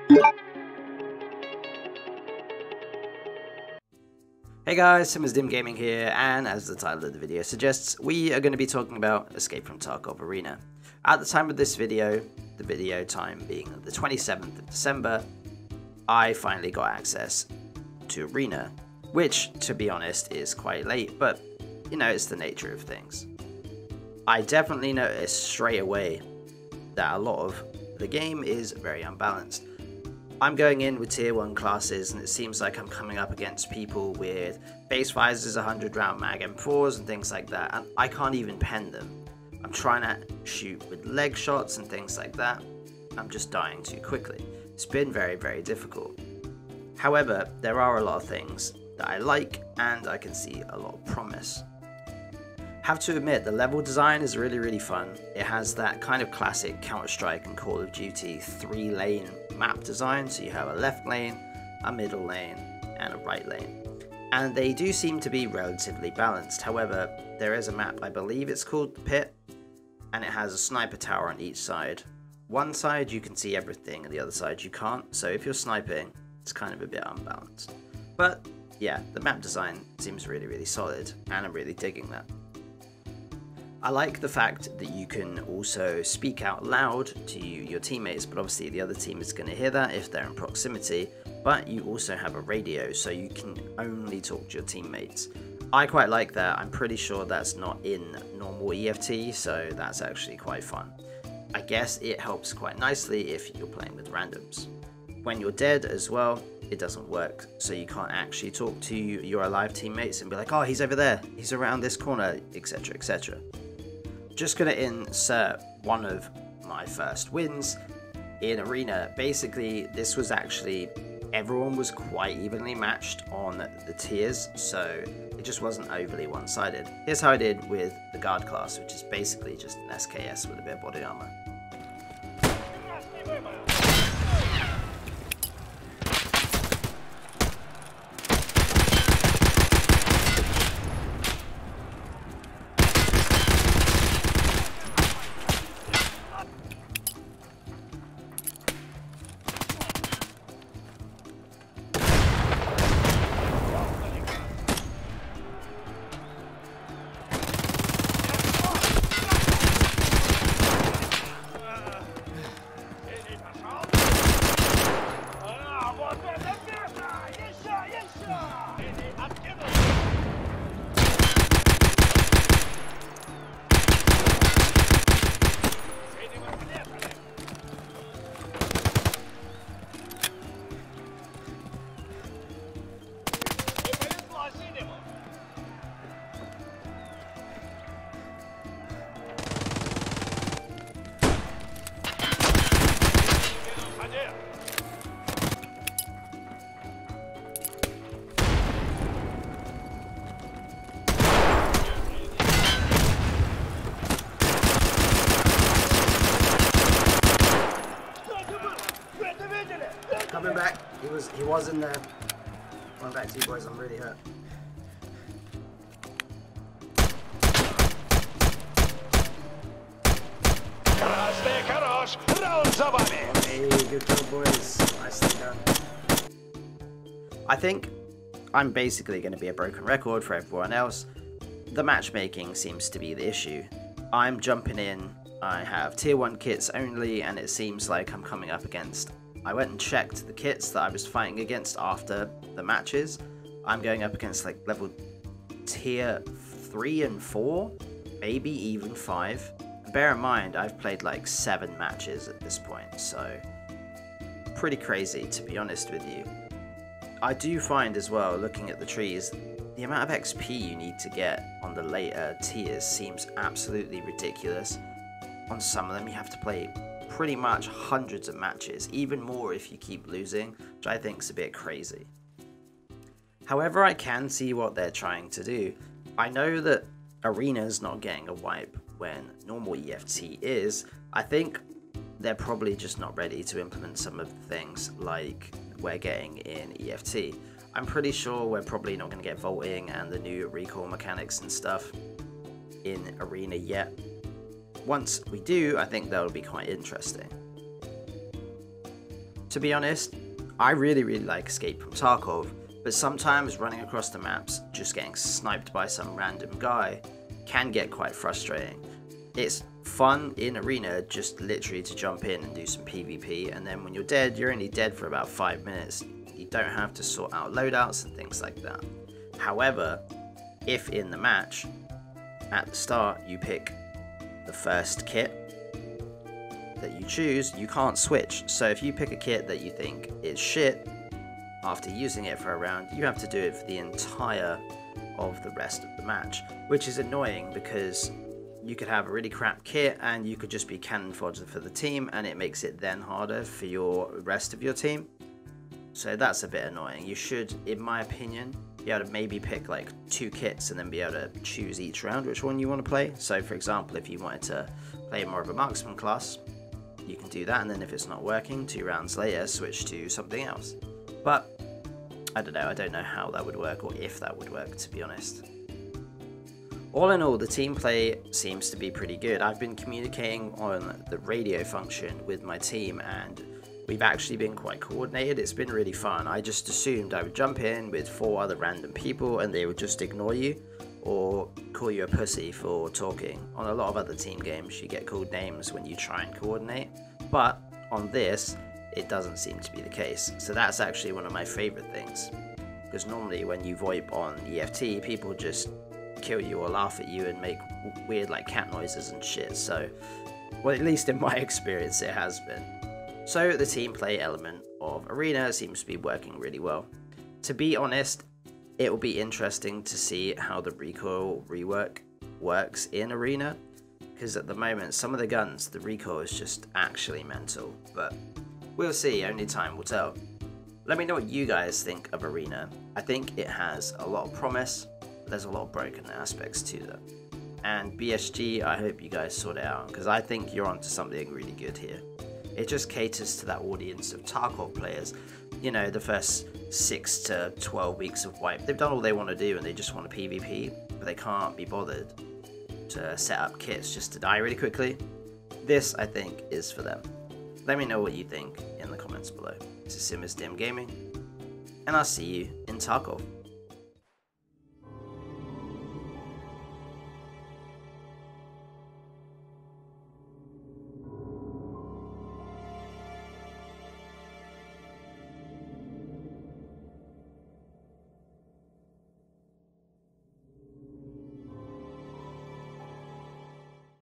Hey guys, Dim Gaming here, and as the title of the video suggests, we are going to be talking about Escape from Tarkov Arena. At the time of this video, the video time being the 27th of December, I finally got access to Arena, which, to be honest, is quite late, but, you know, it's the nature of things. I definitely noticed straight away that a lot of the game is very unbalanced. I'm going in with tier 1 classes and it seems like I'm coming up against people with base visors, 100 round mag M4s and things like that, and I can't even pen them. I'm trying to shoot with leg shots and things like that. I'm just dying too quickly. It's been very, very difficult. However, there are a lot of things that I like and I can see a lot of promise. Have to admit, the level design is really fun. It has that kind of classic Counter-Strike and Call of Duty 3-lane map design, so you have a left lane, a middle lane, and a right lane. And they do seem to be relatively balanced. However, there is a map, I believe it's called the Pit, and it has a sniper tower on each side. One side you can see everything, and the other side you can't, so if you're sniping, it's kind of a bit unbalanced. But yeah, the map design seems really solid, and I'm really digging that. I like the fact that you can also speak out loud to your teammates, but obviously the other team is going to hear that if they're in proximity, but you also have a radio, so you can only talk to your teammates. I quite like that. I'm pretty sure that's not in normal EFT, so that's actually quite fun. I guess it helps quite nicely if you're playing with randoms. When you're dead as well, it doesn't work, so you can't actually talk to your alive teammates and be like, oh, he's over there, he's around this corner, etc, etc. Just going to insert one of my first wins in Arena. Basically, this was actually, everyone was quite evenly matched on the tiers, so it just wasn't overly one-sided. Here's how I did with the guard class, which is basically just an SKS with a bit of body armor. Coming back, he was in there. Going back to you boys, I'm really hurt. Hey, good kill boys. Nicely done. I think I'm basically going to be a broken record for everyone else. The matchmaking seems to be the issue. I'm jumping in, I have tier 1 kits only, and it seems like I'm coming up against, I went and checked the kits that I was fighting against after the matches. I'm going up against like level tier 3 and 4, maybe even 5. Bear in mind, I've played like 7 matches at this point, so pretty crazy to be honest with you. I do find as well, looking at the trees, the amount of XP you need to get on the later tiers seems absolutely ridiculous. On some of them you have to play pretty much hundreds of matches, even more if you keep losing, which I think is a bit crazy. However, I can see what they're trying to do. I know that Arena's not getting a wipe when normal EFT is. I think they're probably just not ready to implement some of the things like we're getting in EFT. I'm pretty sure we're probably not going to get vaulting and the new recoil mechanics and stuff in Arena yet. Once we do, I think that'll be quite interesting. To be honest, I really like Escape from Tarkov, but sometimes running across the maps, just getting sniped by some random guy, can get quite frustrating. It's fun in Arena just literally to jump in and do some PvP, and then when you're dead, you're only dead for about 5 minutes. You don't have to sort out loadouts and things like that. However, if in the match, at the start, you pick the first kit that you choose, you can't switch. So if you pick a kit that you think is shit, after using it for a round, you have to do it for the entire of the rest of the match, which is annoying because you could have a really crap kit and you could just be cannon fodder for the team, and it makes it then harder for your rest of your team. So that's a bit annoying. You should, in my opinion, be able to maybe pick like 2 kits and then be able to choose each round which one you want to play. So for example, if you wanted to play more of a marksman class, you can do that, and then if it's not working, 2 rounds later switch to something else. But I don't know how that would work, or if that would work, to be honest. All in all, the team play seems to be pretty good. I've been communicating on the radio function with my team, and we've actually been quite coordinated. It's been really fun. I just assumed I would jump in with 4 other random people and they would just ignore you or call you a pussy for talking. On a lot of other team games, you get called names when you try and coordinate, but on this, it doesn't seem to be the case. So that's actually one of my favorite things, because normally when you VoIP on EFT, people just kill you or laugh at you and make weird like cat noises and shit. So, well, at least in my experience, it has been. So the team play element of Arena seems to be working really well. To be honest, it will be interesting to see how the recoil rework works in Arena, because at the moment, some of the guns, the recoil is just actually mental, but we'll see, only time will tell. Let me know what you guys think of Arena. I think it has a lot of promise, but there's a lot of broken aspects to that. And BSG, I hope you guys sort it out, because I think you're onto something really good here. It just caters to that audience of Tarkov players. You know, the first 6 to 12 weeks of wipe, they've done all they want to do and they just want a PvP, but they can't be bothered to set up kits just to die really quickly. This, I think, is for them. Let me know what you think in the comments below. This is Dim Gaming, and I'll see you in Tarkov.